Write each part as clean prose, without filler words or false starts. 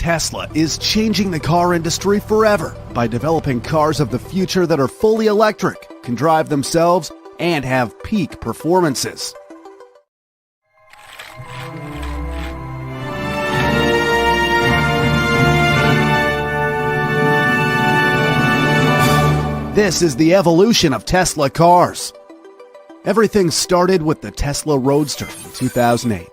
Tesla is changing the car industry forever by developing cars of the future that are fully electric, can drive themselves, and have peak performances. This is the evolution of Tesla cars. Everything started with the Tesla Roadster in 2008.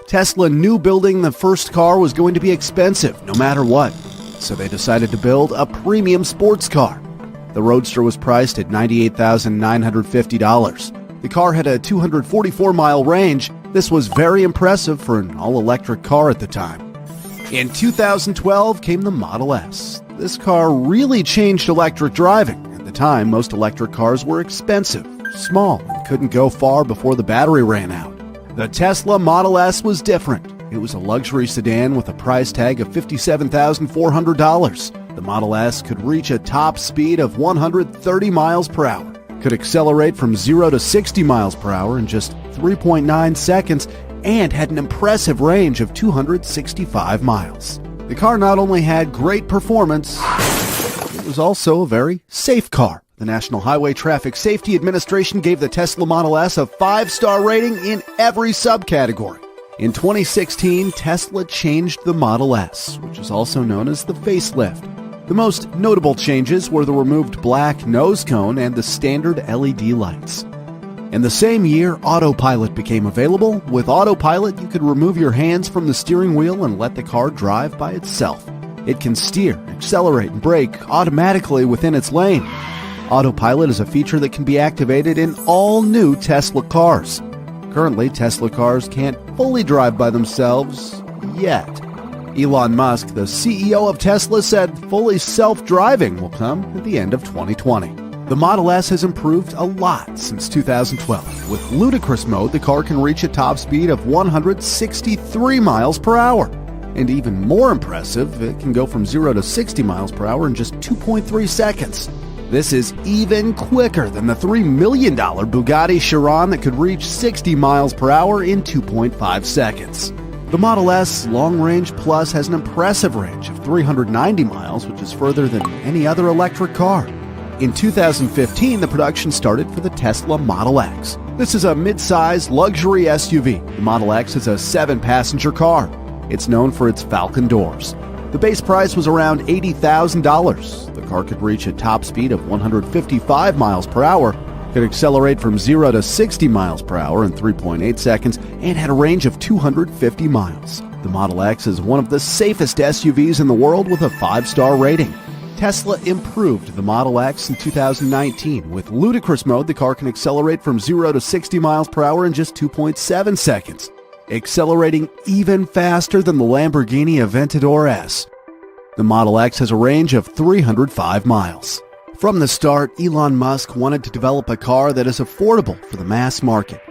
Tesla knew building the first car was going to be expensive no matter what, so they decided to build a premium sports car. The Roadster was priced at $98,950. The car had a 244-mile range. This was very impressive for an all-electric car at the time. In 2012 came the Model S. This car really changed electric driving. At the time, most electric cars were expensive, small, and couldn't go far before the battery ran out. The Tesla Model S was different. It was a luxury sedan with a price tag of $57,400. The Model S could reach a top speed of 130 miles per hour, could accelerate from 0 to 60 miles per hour in just 3.9 seconds, and had an impressive range of 265 miles. The car not only had great performance, it was also a very safe car. The National Highway Traffic Safety Administration gave the Tesla Model S a 5-star rating in every subcategory. In 2016, Tesla changed the Model S, which is also known as the facelift. The most notable changes were the removed black nose cone and the standard LED lights. In the same year, Autopilot became available. With Autopilot, you could remove your hands from the steering wheel and let the car drive by itself. It can steer, accelerate, and brake automatically within its lane. Autopilot is a feature that can be activated in all new Tesla cars. Currently, Tesla cars can't fully drive by themselves yet. Elon Musk, the CEO of Tesla, said fully self-driving will come at the end of 2020. The Model S has improved a lot since 2012. With ludicrous mode, the car can reach a top speed of 163 miles per hour. And even more impressive, it can go from 0 to 60 miles per hour in just 2.3 seconds. This is even quicker than the $3 million Bugatti Chiron that could reach 60 miles per hour in 2.5 seconds. The Model S Long Range Plus has an impressive range of 390 miles, which is further than any other electric car. In 2015, the production started for the Tesla Model X. This is a mid-size luxury SUV. The Model X is a 7-passenger car. It's known for its Falcon doors. The base price was around $80,000. The car could reach a top speed of 155 miles per hour, could accelerate from 0 to 60 miles per hour in 3.8 seconds, and had a range of 250 miles. The Model X is one of the safest SUVs in the world with a 5-star rating. Tesla improved the Model X in 2019. With ludicrous mode, the car can accelerate from 0 to 60 miles per hour in just 2.7 seconds, accelerating even faster than the Lamborghini Aventador S. The Model X has a range of 305 miles. From the start, Elon Musk wanted to develop a car that is affordable for the mass market.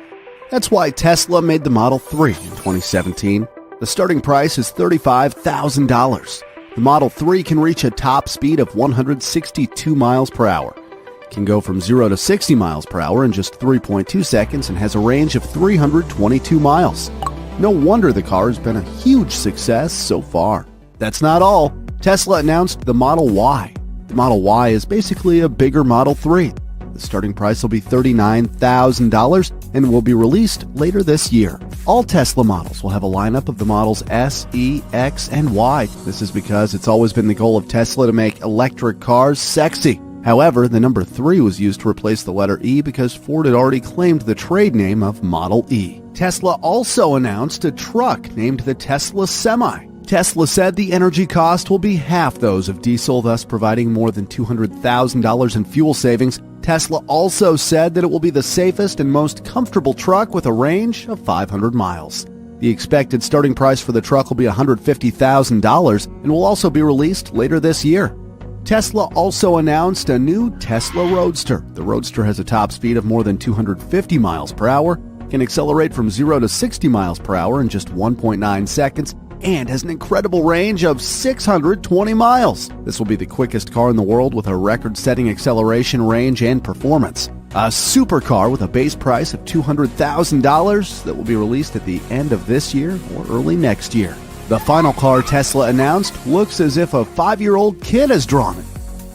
That's why Tesla made the Model 3 in 2017. The starting price is $35,000. The Model 3 can reach a top speed of 162 miles per hour. It can go from 0 to 60 miles per hour in just 3.2 seconds and has a range of 322 miles. No wonder the car has been a huge success so far. That's not all. Tesla announced the Model Y. The Model Y is basically a bigger Model 3. The starting price will be $39,000 and will be released later this year. All Tesla models will have a lineup of the models S, E, X, and Y. This is because it's always been the goal of Tesla to make electric cars sexy. However, the number 3 was used to replace the letter E because Ford had already claimed the trade name of Model E. Tesla also announced a truck named the Tesla Semi. Tesla said the energy cost will be half those of diesel, thus providing more than $200,000 in fuel savings. Tesla also said that it will be the safest and most comfortable truck with a range of 500 miles. The expected starting price for the truck will be $150,000 and will also be released later this year. Tesla also announced a new Tesla Roadster. The Roadster has a top speed of more than 250 miles per hour, can accelerate from 0 to 60 miles per hour in just 1.9 seconds, and has an incredible range of 620 miles. This will be the quickest car in the world with a record-setting acceleration, range, and performance. A supercar with a base price of $200,000 that will be released at the end of this year or early next year. The final car Tesla announced looks as if a 5-year-old kid has drawn it.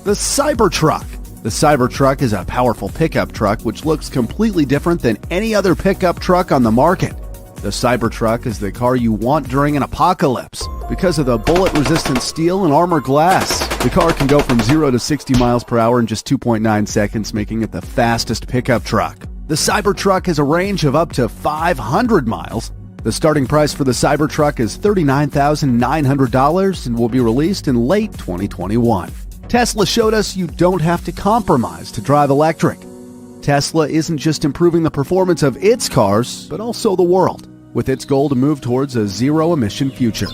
The Cybertruck. The Cybertruck is a powerful pickup truck which looks completely different than any other pickup truck on the market. The Cybertruck is the car you want during an apocalypse because of the bullet-resistant steel and armor glass. The car can go from 0 to 60 miles per hour in just 2.9 seconds, making it the fastest pickup truck. The Cybertruck has a range of up to 500 miles. The starting price for the Cybertruck is $39,900 and will be released in late 2021. Tesla showed us you don't have to compromise to drive electric. Tesla isn't just improving the performance of its cars, but also the world, with its goal to move towards a zero-emission future.